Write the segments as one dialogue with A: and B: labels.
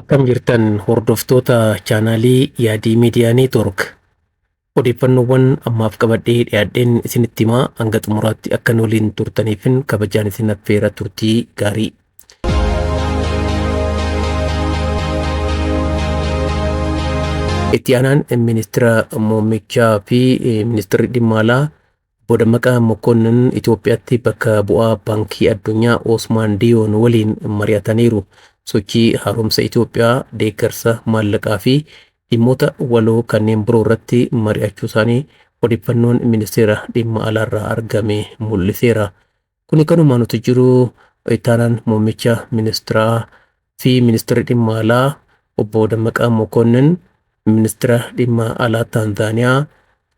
A: Akkam jirtan hordoftoota chaanaalii Yaadii Miidiyaa Neetwoork. Odeeffannoowwan ammaaf qabadhee dhiyaadheen isinitti himaa hanga xumuraatti akka waliin turtaniifin kabajaan isin affeera turtii gaarii. Itti aanaan ministeera muummichaa fi ministeerri dhimma alaa Obbo Dammaqaa Mokonnin Itoophiyaatti bakka bu'aa baankii addunyaa Osmaan Diyoon waliin mari'ataniiru. Sochii haaromsa Itoophiyaa, deeggarsa maallaqaa fi dhimmoota waloo kanneen biroo irratti mari'achuu isaanii odeeffannoon ministeera dhimma alaarraa argame mul'iseera. Kuni kanumaan nuti jiru itti aanaan muummicha ministeeraa fi ministeerri dhimma alaa Obbo Dammaqaa Mokonnin ministeera dhimma alaa Taanzaaniyaa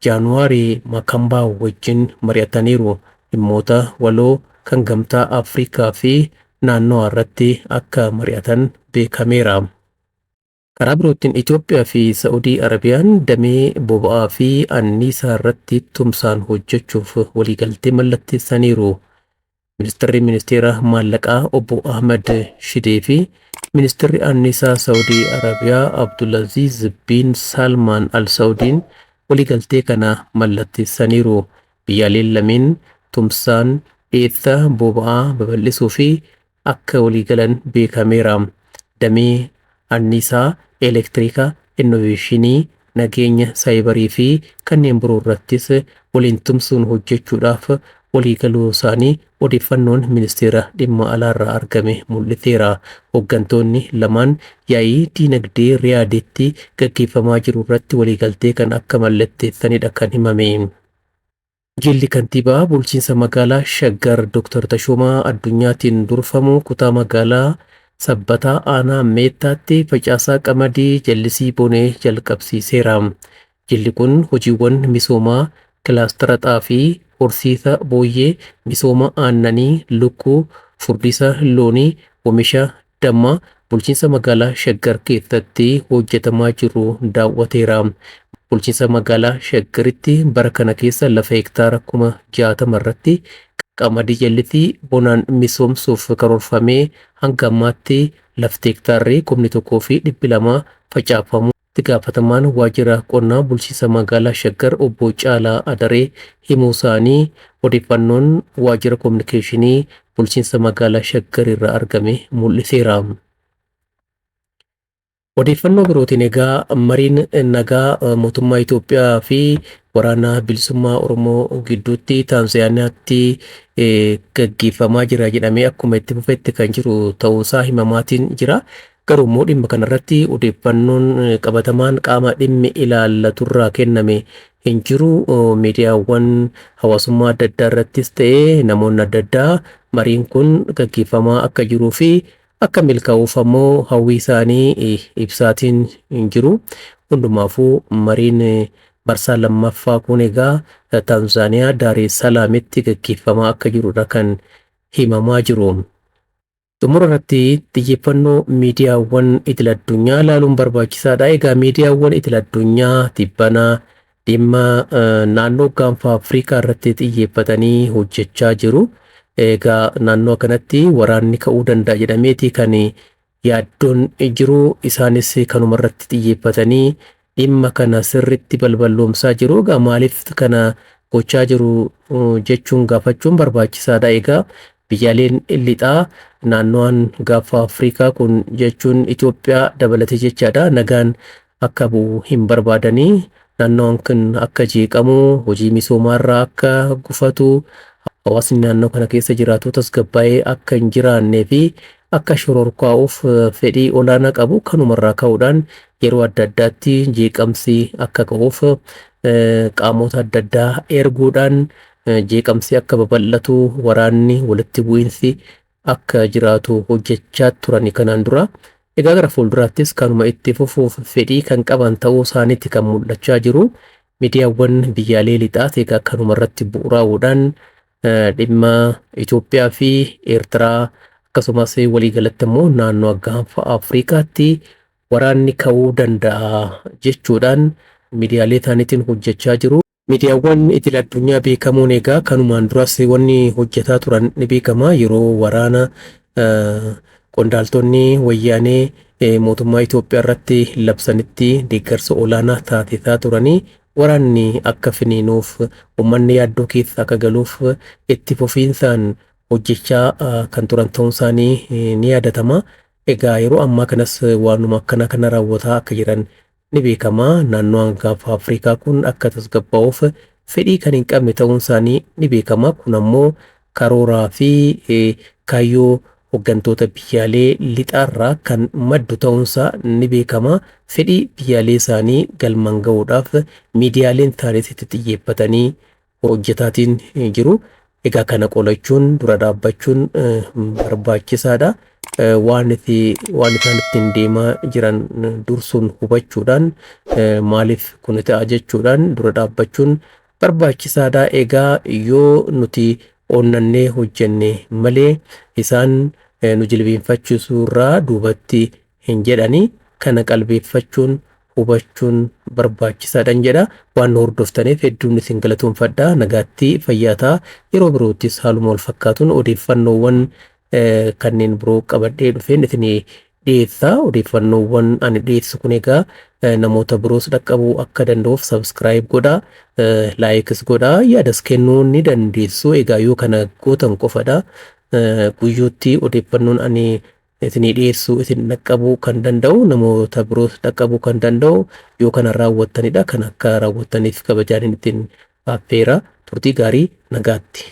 A: Jaanuwaarii Makambaa wajjin mari'ataniiru. Dhimmoota waloo kan gamtaa Afrikaa fi naannoo irratti akka mari'atan beekameera. Karaa birootiin Itoophiyaa fi Saa'udii Arabiyaan damee boba'aa fi anniisaa irratti tumsaan hojjechuuf waliigaltee mallatteessaniiru. Ministeera maallaqaa Obbo Ahmed Shidee fi ministeerri anniisaa Saa'udii Arabiyaa Abdulaziz bin Salmaan Al Saa'udiin waliigaltee kana mallatteessaniiru. Biyyaaleen lameen tumsaan dhiyeessa boba'aa babal'isuu fi akka waliigalan beekameera. Damee anniisaa, elektiriika, innoveeshinii, nageenya saayibarii fi kanneen biroo irrattis waliin tumsuun hojjechuudhaaf waliigaluu isaanii odeeffannoon ministeera dhimma alaarraa argame mul'iseera. Hooggantoonni lamaan yaa'ii diinagdee Riyaaditti gaggeeffamaa jiru irratti waliigaltee kan akka mallatteessanidha kan himame. Jilli kantiibaa bulchiinsa magaalaa Shaggar Dr. Tashoomaa Addunyaatiin durfamu kutaa magaalaa Sabbataa Aanaa Meettaatti facaasaa qamadii jallisii bonee jalqabsiiseera. Jilli kun hojiiwwan misoomaa kilaastara xaafii, horsiisa booyyee, misooma aannanii, lukkuu, furdisa loonii, oomisha dammaa bulchiinsa magaalaa Shaggar keessatti hojjetamaa jiru daawwateera. Bulchiinsa magaalaa Shaggaritti bara kana keessa lafa hektaara 60,000 irratti qamadii jallisii bonaan misoomsuuf karoorfamee hanga ammaatti lafti hektaarri 1,200 facaafamu. Itti gaafatamaan waajjira qonnaa bulchiinsa magaalaa Shaggar Obbo Caalaa Adaree himuu isaanii odeeffannoon waajjira koominikeeshinii bulchiinsa magaalaa Shaggar irraa argame mul'iseera. Odeeffannoo birootiin egaa mariin nagaa mootummaa Itoophiyaa fi waraana bilisummaa Oromoo gidduutti Taanzaaniyaatti gaggeeffamaa jira jedhamee akkuma itti fufetti kan jiru ta'uusaa himamaatiin jira. Garuu immoo dhimma kanarratti odeeffannoon qabatamaan qaama dhimmi ilaallaturraa kenname hin jiru. Miidiyaawwan hawaasummaa adda addaa irrattis ta'ee namoonni adda addaa mariin kun gaggeeffamaa akka jiruu fi akka milkaa'uuf ammoo hawwii isaanii ibsaatiin hin jiru. Hundumaafuu mariin marsaa lammaffaa kun egaa Taanzaaniyaa Daaree Salaamitti gaggeeffamaa akka jirudha kan himamaa jiru. Xumura irratti xiyyeeffannoo miidiyaawwan idil addunyaa ilaaluun barbaachisaadha. Egaa miidiyaawwan idil addunyaa tibbanaa dhimma naannoo gaanfa Afrikaa irratti xiyyeeffatanii hojjechaa jiru. Egaa naannoo kanatti waraanni ka'uu danda'a jedhameeti kan yaaddoon jiru. Isaanis kanuma irratti xiyyeeffatanii dhimma kana sirritti balballoomsaa jiru. Egaa maaliif kana gochaa jiru jechuun gaafachuun barbaachisaadha. Egaa biyyaaleen lixaa naannoon gaafa Afrikaa kun jechuun Itoophiyaa dabalatee jechaadha. Nagaan akka bu'u hin barbaadanii naannoon kun akka jeeqamu, hojii misoomaarraa akka gufatu, hawaasni naannoo kana keessa jiraatu tasgabbaa'ee akka hin jiraannee fi akka shororkaa'uuf fedhii olaanaa qabu. Kanumarraa ka'uudhaan yeroo adda addaatti jeeqamsi akka ka'uuf qaamota adda addaa erguudhaan jeeqamsi akka babal'atu, waraanni walitti bu'iinsi akka jiraatu hojjechaa turani kanaan dura. Egaa gara fuulduraattis kanuma itti fufuuf fedhii kan qaban ta'uu isaaniitti kan mul'achaa jiru. Miidiyaawwan biyyaalee lixaas egaa kanuma irratti bu'uuraa'uudhaan dhimma Itoophiyaa fi Eertiraa akkasumas waliigalatti immoo naannoo gaanfa Afrikaatti waraanni ka'uu danda'a jechuudhaan miidiyaalee isaaniitiin hojjechaa jiru. Miidiyaawwan idil addunyaa beekamoon egaa kanumaan duras wanni hojjetaa turan ni beekama. Yeroo waraana qondaaltonni wayyaanee mootummaa Itoophiyaa irratti labsanitti deeggarsa olaanaa taasisaa turanii waraanni akka finiinuuf uummanni yaaddoo keessa akka galuuf itti fufiinsaan hojjechaa kan turan ta'uun isaanii ni yaadatama. Egaa yeroo ammaa kanas waanuma akkana kana raawwataa akka jiran ni beekama. Naannoo hangafa Afrikaa kun akka tasgabbaa'uuf fedhii kan hin qabne ta'uun isaanii ni beekama. Kun ammoo karooraa fi kaayyoo hooggantoota biyyaalee lixaarraa kan maddu ta'uunsaa ni beekama. Fedhii biyyaalee isaanii galmaan ga'uudhaaf miidiyaaleen taanisitti xiyyeeffatanii hojjetaatiin jiru. Egaa kana qolachuun dura dhaabbachuun barbaachisaadha. Waan isaan ittiin deemaa jiran dursuun hubachuudhaan maaliif kun ta'a jechuudhaan dura dhaabbachuun barbaachisaadha. Egaa yoo nuti onnannee hojjenne malee isaan nu jilbeenfachiisuurraa duubatti hin jedhani. Kana qalbeeffachuun hubachuun barbaachisaadhaan jedha. Waan hordoftaniif hedduun isin galatoomfadha. Nagaatti fayyaa. Yeroo biroottis haaluma wal fakkaatuun odeeffannoowwan kanneen biroo qabadhee dhufeen isin dhiyeessa. Odeeffannoowwan ani dhiyeessu kun egaa namoota biroos dhaqqabuu akka danda'uuf subscribe godhaa, laayikis godhaa, yaadas kennuu ni dandeessu. Egaa yoo kana gootan qofadha guyyootti odeeffannoon ani isin dhiyeessu isin dhaqqabuu kan danda'u, namoota biroos dhaqqabuu kan danda'u yoo kana raawwattanidha. Kan akka raawwattaniif kabajaan ittiin affeera. Turtii gaarii. Nagaatti.